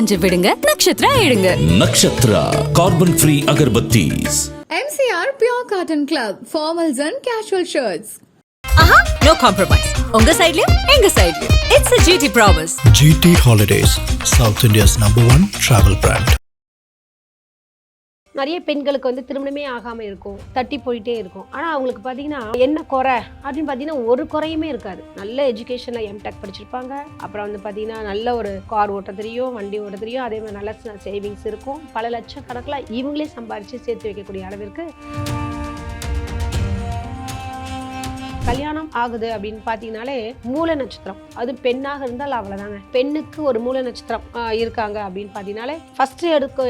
காஞ்ச விடுங்க, நட்சத்திரா எடுங்க. Nakshatra carbon free agarbattis. MCR Pure Cotton Club, formals and casual shirts. Aha, no compromise. உங்க சைடுலயும் எங்க சைடுலயும். It's a GT promise. GT Holidays, South India's #1 travel brand. நிறைய பெண்களுக்கு வந்து திருமணமே ஆகாமல் இருக்கும், தட்டி போயிட்டே இருக்கும். ஆனால் அவங்களுக்கு பார்த்தீங்கன்னா என்ன குறை அப்படின்னு பார்த்தீங்கன்னா ஒரு குறையுமே இருக்காது. நல்ல எஜுகேஷனில் எம்டெக் படிச்சிருப்பாங்க. அப்புறம் வந்து பார்த்தீங்கன்னா நல்ல ஒரு கார் ஓட்ட தெரியும், வண்டி ஓட்ட தெரியும். அதே மாதிரி நல்ல சேவிங்ஸ் இருக்கும். பல லட்சக்கணக்கில் இவங்களே சம்பாரித்து சேர்த்து வைக்கக்கூடிய அளவிற்கு கல்யாணம் ஆகுது அப்படின்னு பார்த்தீங்கன்னாலே மூல நட்சத்திரம், அது பெண்ணாக இருந்தால் அவ்வளோதாங்க. பெண்ணுக்கு ஒரு மூல நட்சத்திரம் இருக்காங்க அப்படின்னு பார்த்தீங்கன்னாலே ஃபர்ஸ்ட்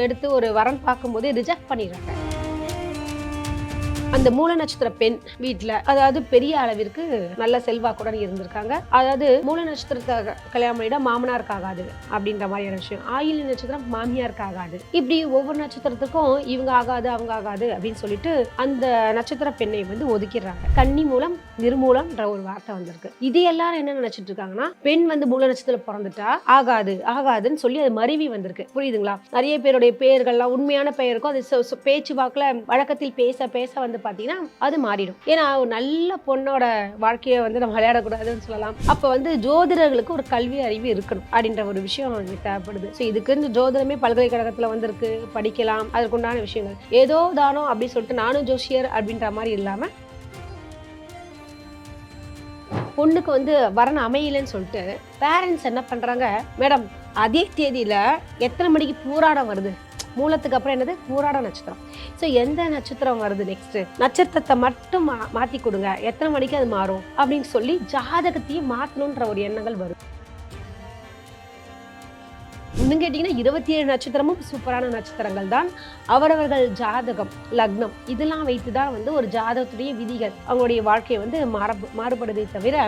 எடுத்து ஒரு வரன் பார்க்கும்போதே ரிஜெக்ட் பண்ணிடுறாங்க. அந்த மூல நட்சத்திர பெண் வீட்டில் அதாவது பெரிய அளவிற்கு நல்ல செல்வாக்குடன் இருந்திருக்காங்க. அதாவது மூல நட்சத்திரத்தை கல்யாணம் பண்ணிட மாமனாருக்கு ஆகாது அப்படின்ற மாதிரியான விஷயம். ஆயிலி நட்சத்திரம் மாமியாருக்கு ஆகாது. இப்படி ஒவ்வொரு நட்சத்திரத்துக்கும் இவங்க ஆகாது அவங்க ஆகாது அப்படின்னு சொல்லிட்டு அந்த நட்சத்திர பெண்ணை வந்து ஒதுக்கிடுறாங்க. கன்னி மூலம் நிர்மூலம்ன்ற ஒரு வார்த்தை வந்திருக்கு. இது எல்லாரும் என்ன நினைச்சிட்டு இருக்காங்கன்னா, பெண் வந்து மூல நட்சத்திரம் பிறந்துட்டா ஆகாதுன்னு சொல்லி அது மருவி வந்திருக்கு. புரியுதுங்களா? நிறைய பேருடைய பெயர்கள்லாம் உண்மையான பெயருக்கும் அது பேச்சு வாக்குல வழக்கத்தில் பேச பேச வந்து பார்த்தீங்கன்னா அது மாறிடும். ஏன்னா ஒரு நல்ல பொண்ணோட வாழ்க்கையை வந்து நம்ம விளையாடக்கூடாதுன்னு சொல்லலாம். அப்போ வந்து ஜோதிடர்களுக்கு ஒரு கல்வி அறிவு இருக்கணும் அப்படின்ற ஒரு விஷயம் தேவைப்படுது. ஸோ இதுக்கு இந்த ஜோதிடமே பல்கலைக்கழகத்தில் வந்திருக்கு, படிக்கலாம், அதுக்குண்டான விஷயங்கள். ஏதோ தானோ அப்படின்னு சொல்லிட்டு நானும் ஜோசியர் அப்படின்ற மாதிரி இல்லாமல் பொண்ணுக்கு வந்து வரன் அமையலன்னு சொல்லிட்டு பேரண்ட்ஸ் என்ன பண்ணுறாங்க, மேடம் அதே தேதியில் எத்தனை மணிக்கு பூராடம் வருது, மூலத்துக்கு அப்புறம் என்னது பூராட நட்சத்திரம். ஸோ எந்த நட்சத்திரம் வருது நெக்ஸ்ட் நட்சத்திரத்தை மட்டும் மாற்றி கொடுங்க, எத்தனை மணிக்கு அது மாறும் அப்படின்னு சொல்லி ஜாதகத்தையும் மாற்றணுன்ற ஒரு எண்ணங்கள் வரும். இன்னும் கேட்டிங்கன்னா 27 நட்சத்திரமும் சூப்பரான நட்சத்திரங்கள் தான். அவரவர்கள் ஜாதகம் லக்னம் இதெல்லாம் வைத்து தான் வந்து ஒரு ஜாதகத்துடைய விதிகள் அவங்களுடைய வாழ்க்கையை வந்து மாறுபடுதே தவிர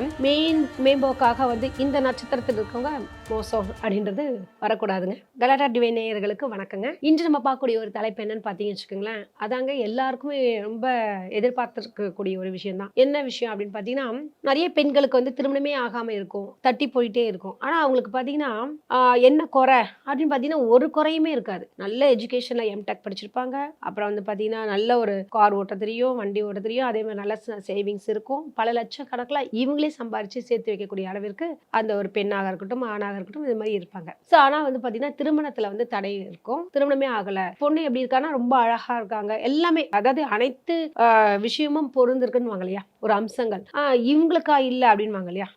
மேம்போக்காக வந்து இந்த நட்சத்திரத்தில் இருக்கவங்க மோசம் அப்படின்றது வரக்கூடாதுங்க. கலாட்டா டிவைன் நேயர்களுக்கு வணக்கங்க. இன்று நம்ம பார்க்கக்கூடிய ஒரு தலைப்பு என்னன்னு பார்த்தீங்கன்னு வச்சுக்கோங்களேன், அதாங்க எல்லாருக்குமே ரொம்ப எதிர்பார்த்துருக்கக்கூடிய ஒரு விஷயம் தான். என்ன விஷயம் அப்படின்னு பார்த்தீங்கன்னா, நிறைய பெண்களுக்கு வந்து திருமணமே ஆகாமல் இருக்கும், தட்டி போயிட்டே இருக்கும். ஆனால் அவங்களுக்கு பார்த்தீங்கன்னா என்ன குறை அப்படின்னு பார்த்தீங்கன்னா ஒரு குறையுமே இருக்காது. நல்ல எஜுகேஷனில் எம்டெக் படிச்சிருப்பாங்க. அப்புறம் வந்து பார்த்தீங்கன்னா நல்ல ஒரு கார் ஓட்ட தெரியும், வண்டி ஓட்ட தெரியும். அதே மாதிரி நல்ல சேவிங்ஸ் இருக்கும். பல லட்சக்கணக்கில் இவங்களே சம்பாரித்து சேர்த்து வைக்கக்கூடிய அளவிற்கு அந்த ஒரு பெண்ணாக இருக்கட்டும் ஆணாக இருக்கட்டும் இது மாதிரி இருப்பாங்க. ஸோ ஆனால் வந்து பார்த்தீங்கன்னா திருமணத்தில் வந்து தடை இருக்கும். திருமணமே ஆகலை, பொண்ணு எப்படி இருக்கான்னா ரொம்ப அழகாக இருக்காங்க, எல்லாமே அதாவது அனைத்து விஷயமும் பொருந்திருக்குன்னு வாங்க இல்லையா, ஒரு அம்சங்கள் இவங்களுக்கா இல்லை அப்படின்னு வாங்க இல்லையா.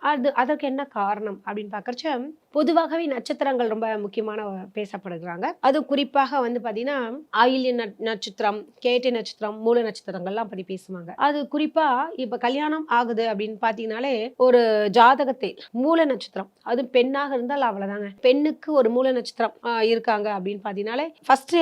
அதற்கு என்ன காரணம் அப்படின்னு பார்க்கறச்ச பொதுவாகவே நட்சத்திரங்கள் ரொம்ப முக்கியமான பேசப்படுகிறாங்க. அது குறிப்பாக வந்து பார்த்தீங்கன்னா ஆயில்ய நட்சத்திரம், கேட்டை நட்சத்திரம், மூல நட்சத்திரங்கள்லாம் பற்றி பேசுவாங்க. அது குறிப்பா இப்போ கல்யாணம் ஆகுது அப்படின்னு பார்த்தீங்கன்னாலே ஒரு ஜாதகத்தை மூல நட்சத்திரம், அது பெண்ணாக இருந்தால் அவ்வளோதாங்க. பெண்ணுக்கு ஒரு மூல நட்சத்திரம் இருக்காங்க அப்படின்னு பார்த்தீங்கன்னாலே ஃபர்ஸ்ட்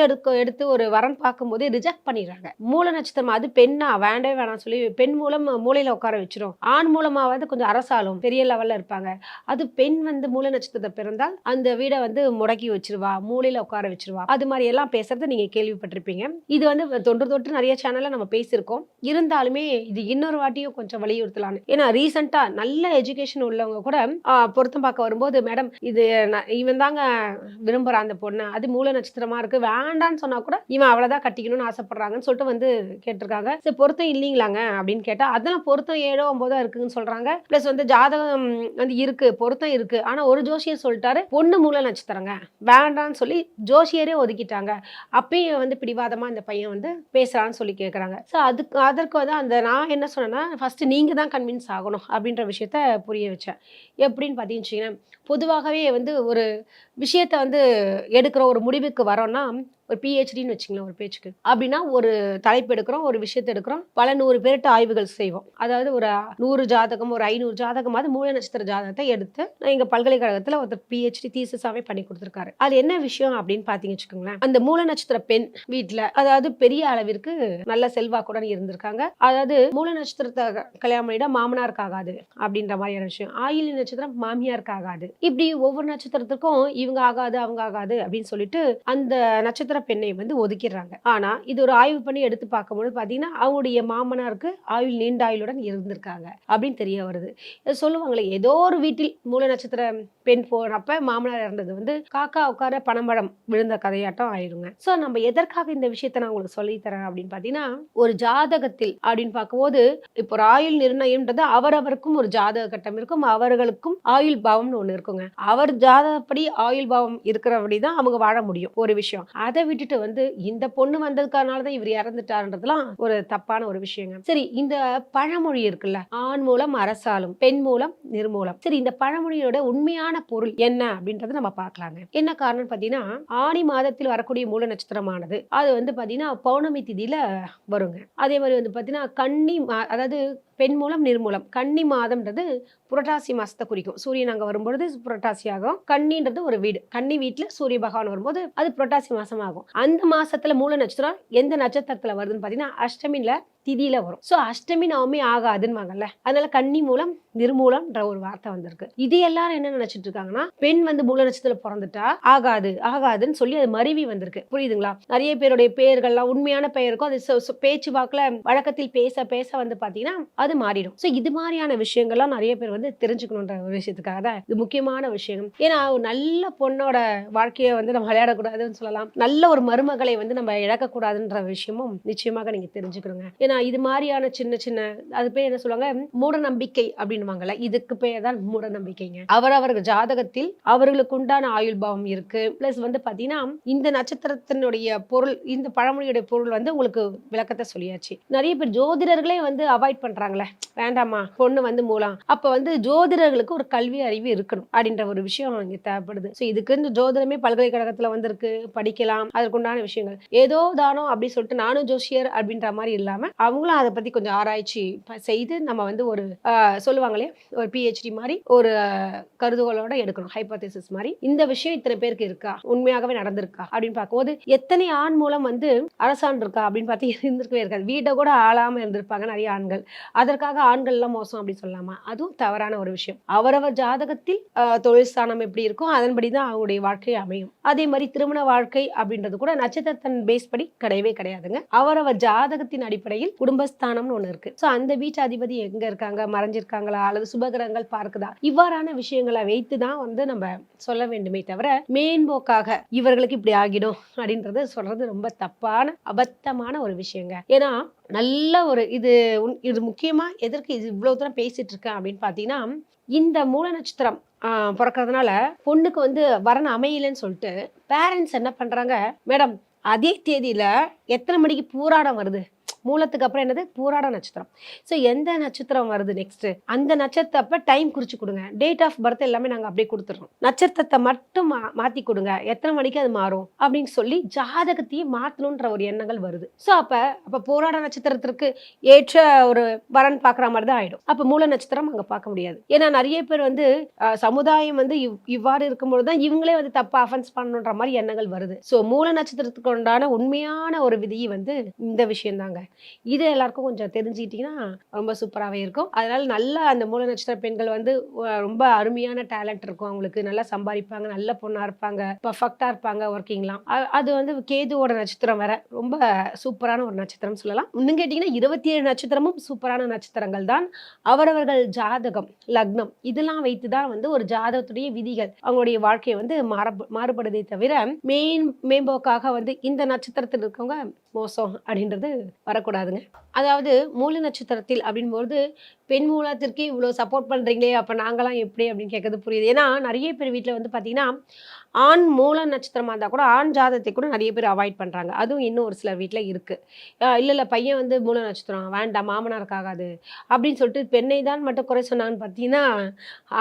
எடுத்து ஒரு வரன் பார்க்கும்போதே ரிஜெக்ட் பண்ணிடுறாங்க. மூல நட்சத்திரம் அது பெண்ணா வேண்டவே வேணாம் சொல்லி பெண் மூலம் மூலையில உட்கார வச்சிரும். ஆண் மூலமாவது கொஞ்சம் அரசாலும் பெரிய லெவல்ல இருப்பாங்க. அது பெண் வந்து மூல நட்சத்திரம் பிறந்தால் அந்த வீடை வந்து முடக்கி வச்சிருவா, மூலையில உட்கார வச்சிருவா, அது மாதிரி எல்லாம் பேசுறது நீங்க கேள்விப்பட்டிருப்பீங்க. இது வந்து தொன்று நிறைய சேனல்ல நம்ம பேசியிருக்கோம். இருந்தாலுமே இது இன்னொரு வாட்டியும் கொஞ்சம் வலியுறுத்தலான்னு. ஏன்னா ரீசெண்டா நல்ல எஜுகேஷன் உள்ளவங்க கூட பொருத்தம் பார்க்க வரும்போது, மேடம் இது இவன் தாங்க விரும்புறான் அந்த பொண்ணு, அது மூல நட்சத்திரமா இருக்கு, வேண்டான்னு சொன்னா கூட இவன் அவ்வளவுதான் கட்டிக்கணும்னு ஆசைப்படுறாங்கன்னு சொல்லிட்டு வந்து கேட்டிருக்காங்க. சரி பொருத்தம் இல்லைங்களாங்க அப்படின்னு கேட்டா, அதெல்லாம் பொருத்தம் 7 9 இருக்குன்னு சொல்றாங்க. பிளஸ் வந்து ஜாதகம் வந்து இருக்கு, பொருத்தம் இருக்கு, ஆனா ஒரு ஜோசியர் சொல்லிட்டாரு பொண்ணு மூல நட்சத்திரங்க வேண்டான்னு சொல்லி ஜோசியரே ஒதுக்கிட்டாங்க. அப்பயும் வந்து பிடிவாதமா இந்த பையன் வந்து பேசுறான்னு சொல்லி கேட்கறாங்க. ஸோ அதற்கு வந்து அந்த நான் என்ன சொன்னேன்னா, ஃபர்ஸ்ட் நீங்க தான் கன்வின்ஸ் ஆகணும் அப்படின்ற விஷயத்த புரிய வச்சேன். எப்படின்னு பார்த்தீங்கன்னா, பொதுவாகவே வந்து ஒரு விஷயத்த வந்து எடுக்கிற ஒரு முடிவுக்கு வரோம்னா ஒரு பிஹெச்டின்னு வச்சுங்களேன் ஒரு பேச்சுக்கு அப்படின்னா, ஒரு தலைப்பு எடுக்கிறோம், ஒரு விஷயத்தை எடுக்கிறோம், பல 100 பேர்கிட்ட ஆய்வுகள் செய்வோம். அதாவது ஒரு 100 ஜாதகம் ஒரு 500 ஜாதகமாவது மூல நட்சத்திர ஜாதகத்தை எடுத்து எங்கள் பல்கலைக்கழகத்தில் ஒருத்தர் பிஹெச்டி தீசிஸாவே பண்ணி கொடுத்துருக்காரு. அது என்ன விஷயம் அப்படின்னு பார்த்தீங்கன்னு வச்சுக்கோங்களேன், அந்த மூல நட்சத்திர பெண் வீட்டில் அதாவது பெரிய அளவிற்கு நல்ல செல்வாக்குடன் இருந்திருக்காங்க. அதாவது மூல நட்சத்திரத்தை கல்யாணம் பண்ணிட மாமனாருக்கு ஆகாது அப்படின்ற மாதிரியான விஷயம். ஆயிலி நட்சத்திரம் மாமியாருக்கு ஆகாது. இப்படி ஒவ்வொரு நட்சத்திரத்துக்கும் இவங்க ஆகாது அவங்க ஆகாது அப்படின்னு சொல்லிட்டு அந்த நட்சத்திர பெண்ணை வந்து ஒதுக்கிடுறாங்க. ஆனா இது ஒரு ஆய்வு பண்ணி எடுத்து பார்க்கும்போது பாத்தீங்கன்னா அவங்களுடைய மாமனாருக்கு ஆயுள் நீண்ட ஆயுளுடன் இருந்திருக்காங்க அப்படின்னு தெரிய வருது. சொல்லுவாங்களே ஏதோ ஒரு வீட்டில் மூல நட்சத்திர பெண் போனப்ப மாமனார் இறந்தது வந்து காக்கா உட்கார பனம்பழம் விழுந்த கதையாட்டம் ஆயிடுங்க. ஸோ நம்ம எதற்காக இந்த விஷயத்த நான் உங்களுக்கு சொல்லித்தரேன் அப்படின்னு பார்த்தீங்கன்னா, ஒரு ஜாதகத்தில் அப்படின்னு பார்க்கும்போது இப்போ ஒரு ஆயுள் நிர்ணயம்ன்றது அவரவருக்கும் ஒரு ஜாதக கட்டம் இருக்கும், அவர்களுக்கும் ஆயுள் பாவம்னு ஒன்று இருக்குங்க. அவர் ஜாதகப்படி ஆயுள் பாவம் இருக்கிறபடி தான் அவங்க வாழ முடியும் ஒரு விஷயம். அதை விட்டுட்டு வந்து இந்த பொண்ணு வந்ததுக்கானால தான் இவர் இறந்துட்டாருன்றதுலாம் ஒரு தப்பான ஒரு விஷயங்க. சரி, இந்த பழமொழி இருக்குல்ல, ஆண் மூலம் அரசாலும் பெண் மூலம் நிர்மூலம். சரி, இந்த பழமொழியோட உண்மையான பொருள் என்ன அப்படின்றத நம்ம பார்க்கலாங்க. என்ன காரணம் பார்த்தீங்கன்னா, ஆணி மாதத்தில் வரக்கூடிய மூல நட்சத்திரமானது அது வந்து பார்த்தீங்கன்னா பௌர்ணமி திதியில வருங்க. அதே மாதிரி வந்து பார்த்தீங்கன்னா அதாவது பெண் மூலம் நிர்மூலம். கன்னி மாதம்ன்றது புரட்டாசி மாசத்தை குறிக்கும். சூரியன் அங்க வரும்பொழுது புரட்டாசி ஆகும். கன்னின்றது ஒரு வீடு, கன்னி வீட்டுல சூரிய பகவான் வரும்போது அது புரட்டாசி மாசம் ஆகும். அந்த மாசத்துல மூல நட்சத்திரம் எந்த நட்சத்திரத்துல வருதுன்னு பாத்தீங்கன்னா அஷ்டமில திதியில வரும். சோ அஷ்டமி நவமி ஆகாதுன்னு, அதனால கன்னி மூலம் நிர்மூலம்ன்ற ஒரு வார்த்தை வந்திருக்கு. இது எல்லாரும் என்ன நினைச்சிட்டு இருக்காங்கன்னா, பெண் வந்து மூல நட்சத்திரத்துல பிறந்துட்டா ஆகாதுன்னு சொல்லி அது மருவி வந்திருக்கு. புரியுதுங்களா? நிறைய பேருடைய பெயர்கள்லாம் உண்மையான பெயர் இருக்கும், அது பேச்சு வாக்குல வழக்கத்தில் பேச பேச வந்து பாத்தீங்கன்னா அது மாறிடும். சோ இது மாதிரியான விஷயங்கள்லாம் நிறைய பேர் வந்து தெரிஞ்சுக்கணுன்ற ஒரு விஷயத்துக்காக தான் இது முக்கியமான விஷயம். ஏன்னா ஒரு நல்ல பொண்ணோட வாழ்க்கையை வந்து நம்ம விளையாடக்கூடாதுன்னு சொல்லலாம், நல்ல ஒரு மருமகளை வந்து நம்ம இழக்கக்கூடாதுன்ற விஷயமும் நிச்சயமாக நீங்க தெரிஞ்சுக்கணுங்க. ஏன்னா இது மாதிரியான சின்ன சின்ன அது பேர் என்ன சொல்லுவாங்க, மூட நம்பிக்கை அப்படின்னுவாங்கல்ல, இதுக்கு பேர் தான் மூட நம்பிக்கைங்க. அவரவர்கள் ஜாதகத்தில் அவர்களுக்கு உண்டான ஆயுள் பாவம் இருக்கு. பிளஸ் வந்து பாத்தீங்கன்னா இந்த நட்சத்திரத்தினுடைய பொருள், இந்த பழமொழியுடைய பொருள் வந்து உங்களுக்கு விளக்கத்தை சொல்லியாச்சு. நிறைய பேர் ஜோதிடர்களே வந்து அவாய்ட் பண்றாங்களே, வேண்டாமா பொண்ணு வந்து மூலம். அப்ப வந்து ஜோதிடர்களுக்கு ஒரு கல்வி அறிவு இருக்கணும் அப்படின்ற ஒரு விஷயம் இங்க தேவைப்படுது. ஸோ இதுக்கு இந்த ஜோதிடமே பல்கலைக்கழகத்துல வந்திருக்கு, படிக்கலாம், அதற்குண்டான விஷயங்கள். ஏதோ தானோ அப்படி சொல்லிட்டு நானும் ஜோசியர் அப்படின்ற மாதிரி இல்லாம அவங்களும் அதை பத்தி கொஞ்சம் ஆராய்ச்சி செய்து நம்ம வந்து ஒரு சொல்லுவாங்களே ஒரு PhD மாதிரி ஒரு கருதுகோளோட எடுக்கணும், ஹைபோதேசிஸ் மாதிரி. இந்த விஷயம் இத்தனை பேருக்கு இருக்கா, உண்மையாகவே நடந்திருக்கா அப்படின்னு பார்க்கும்போது எத்தனை ஆண் மூலம் வந்து அரசாண்டு இருக்கா அப்படின்னு பார்த்து இருந்திருக்கவே இருக்காது. வீட்டை கூட ஆளாம இருந்திருப்பாங்க நிறைய ஆண்கள். அதற்காக ஆண்கள் எல்லாம் மோசம் அப்படின்னு சொல்லலாமா? அதுவும் தவறான ஒரு விஷயம். அவரவர் ஜாதகத்தில் தொழில் ஸ்தானம் எப்படி இருக்கும் அதன்படிதான் அவங்களுடைய வாழ்க்கை அமையும். அதே மாதிரி திருமண வாழ்க்கை அப்படின்றது கூட நட்சத்திரத்தின் பேஸ் படி கிடையவே கிடையாதுங்க. அவரவர் ஜாதகத்தின் அடிப்படையில் குடும்பஸ்தானம்னு ஒண்ணு இருக்கு. சோ அந்த வீட்டு அதிபதி எங்க இருக்காங்க, மறைஞ்சிருக்காங்களா அல்லது சுபகிரகங்கள் பார்க்குதா, இவ்வாறான விஷயங்களை வைத்துதான் வந்து நம்ம சொல்ல வேண்டுமே தவிர மேம்போக்காக இவர்களுக்கு இப்படி ஆகிடும் அப்படின்றது சொல்றது ரொம்ப தப்பான அபத்தமான ஒரு விஷயங்க. ஏன்னா நல்ல ஒரு இது முக்கியமா எதற்கு இது இவ்வளவு தூரம் பேசிட்டு இருக்கேன் அப்படின்னு பாத்தீங்கன்னா, இந்த மூல நட்சத்திரம் பிறக்கிறதுனால பொண்ணுக்கு வந்து வரன் அமையலன்னு சொல்லிட்டு பேரண்ட்ஸ் என்ன பண்றாங்க, மேடம் அதே தேதியில எத்தனை மணிக்கு பூராடம் வருது, மூலத்துக்கு அப்புறம் என்னது பூராட நட்சத்திரம். ஸோ எந்த நட்சத்திரம் வருது நெக்ஸ்ட் அந்த நட்சத்திரப்ப டைம் குறிச்சு கொடுங்க, டேட் ஆஃப் பர்த் எல்லாமே நாங்கள் அப்படியே கொடுத்துறோம், நட்சத்திரத்தை மட்டும் மாற்றி கொடுங்க, எத்தனை மணிக்கு அது மாறும் அப்படின்னு சொல்லி ஜாதகத்தையும் மாற்றணுன்ற ஒரு எண்ணங்கள் வருது. ஸோ அப்போ பூராட நட்சத்திரத்திற்கு ஏற்ற ஒரு வரன் பார்க்குற மாதிரி தான் ஆயிடும். அப்போ மூல நட்சத்திரம் அங்கே பார்க்க முடியாது. ஏன்னா நிறைய பேர் வந்து சமுதாயம் வந்து இவ்வாறு இருக்கும்போது தான் இவங்களே வந்து தப்பா அஃபென்ஸ் பண்ணணுன்ற மாதிரி எண்ணங்கள் வருது. ஸோ மூல நட்சத்திரத்துக்கு உண்டான உண்மையான ஒரு விதி வந்து இந்த விஷயம் தாங்க. இது எல்லாருக்கும் கொஞ்சம் தெரிஞ்சுக்கிட்டீங்கன்னா ரொம்ப சூப்பராகவே இருக்கும். அதனால நல்லா அந்த மூல நட்சத்திர பெண்கள் வந்து ரொம்ப அருமையான டேலண்ட் இருக்கும், அவங்களுக்கு நல்லா சம்பாதிப்பாங்க, நல்ல பொண்ணா இருப்பாங்க, பர்ஃபெக்டா இருப்பாங்க, ஒர்க்கிங்லாம். அது வந்து கேதுவோட நட்சத்திரம் வேற, ரொம்ப சூப்பரான ஒரு நட்சத்திரம் சொல்லலாம். இன்னும் கேட்டீங்கன்னா 27 நட்சத்திரமும் சூப்பரான நட்சத்திரங்கள் தான். அவரவர்கள் ஜாதகம் லக்னம் இதெல்லாம் வைத்துதான் வந்து ஒரு ஜாதகத்துடைய விதிகள் அவங்களுடைய வாழ்க்கையை வந்து மாறுபடுதே தவிர மேம்போக்காக வந்து இந்த நட்சத்திரத்தில் இருக்கவங்க மோசம் அப்படின்றது வரக்கூடாதுங்க. அதாவது மூல நட்சத்திரத்தில் அப்படின்போது பெண் மூலத்திற்கே இவ்வளோ சப்போர்ட் பண்ணுறீங்களே, அப்போ நாங்களாம் எப்படி அப்படின்னு கேட்கறது புரியுது. ஏன்னா நிறைய பேர் வீட்டில் வந்து பார்த்தீங்கன்னா ஆண் மூல நட்சத்திரமாக இருந்தால் கூட ஆண் ஜாதகத்தை கூட நிறைய பேர் அவாய்ட் பண்ணுறாங்க. அதுவும் இன்னும் ஒரு சில வீட்டில் இருக்குது. இல்லை பையன் வந்து மூல நட்சத்திரம் வேண்டாம், மாமனாருக்கு ஆகாது அப்படின்னு சொல்லிட்டு பெண்ணை தான் மட்டும் குறை சொன்னான்னு பார்த்தீங்கன்னா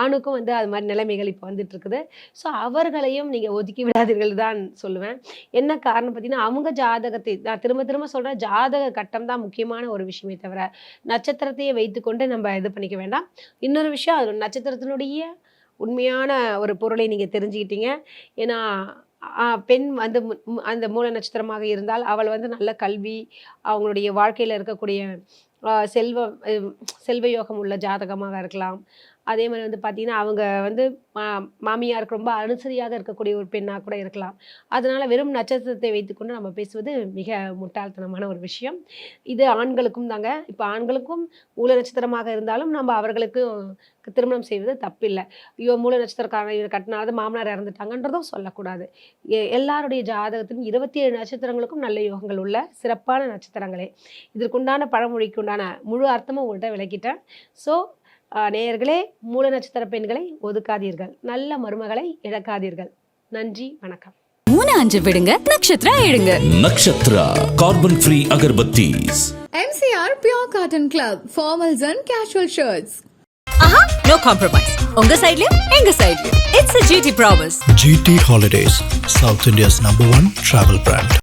ஆணுக்கும் வந்து அது மாதிரி நிலைமைகள் இப்போ வந்துட்டு இருக்குது. ஸோ அவர்களையும் நீங்கள் ஒதுக்கி விடாதீர்கள் தான் சொல்லுவேன். என்ன காரணம் பார்த்தீங்கன்னா அவங்க ஜாதகத்தை, நான் திரும்ப திரும்ப சொல்கிறேன், ஜாதக கட்டம் தான் முக்கியமான ஒரு விஷயமே தவிர நட்சத்திரத்தையே வைத்துக்கொண்டு நம்ம இது பண்ணிக்க வேண்டாம். இன்னொரு விஷயம், அது நட்சத்திரத்தினுடைய உண்மையான ஒரு பொருளை நீங்கள் தெரிஞ்சுக்கிட்டீங்க. ஏன்னா பெண் வந்து அந்த மூல நட்சத்திரமாக இருந்தால் அவள் வந்து நல்ல கல்வி, அவங்களுடைய வாழ்க்கையில் இருக்கக்கூடிய செல்வ யோகம் உள்ள ஜாதகமாக இருக்கலாம், அதே மாதிரி வந்து பார்த்தீங்கன்னா அவங்க வந்து மாமியாருக்கு ரொம்ப அனுசரியாக இருக்கக்கூடிய ஒரு பெண்ணாக கூட இருக்கலாம். அதனால் வெறும் நட்சத்திரத்தை வைத்துக்கொண்டு நம்ம பேசுவது மிக முட்டாள்தனமான ஒரு விஷயம். இது ஆண்களுக்கும் தாங்க. இப்போ ஆண்களுக்கும் மூல நட்சத்திரமாக இருந்தாலும் நம்ம அவர்களுக்கு திருமணம் செய்வது தப்பில்லை. ஐயோ மூல நட்சத்திரக்காரன் இவர் கட்டினால மாமனார் இறந்துட்டாங்கன்றதும் சொல்லக்கூடாது. எல்லாருடைய ஜாதகத்திலும் 27 நட்சத்திரங்களுக்கும் நல்ல யோகங்கள் உள்ள சிறப்பான நட்சத்திரங்களே. இதற்குண்டான பழமொழிக்கு உண்டான முழு அர்த்தமும் உங்கள்கிட்ட விளக்கிட்டேன். ஸோ நேயர்களே, மூல நட்சத்திர பெண்களை ஒதுக்காதீர்கள், நல்ல மருமகளை இழக்காதீர்கள். நன்றி, வணக்கம். 3-5 விடுங்க, நட்சத்திரா எழுங்க. Nakshatra carbon free agarbattis. MCR Pure Cotton Club, formals and casual shirts. ஆஹா, no compromise. உங்க சைடுலயும் எங்க சைடுலயும். It's a GT promise. GT Holidays, South India's #1 travel brand.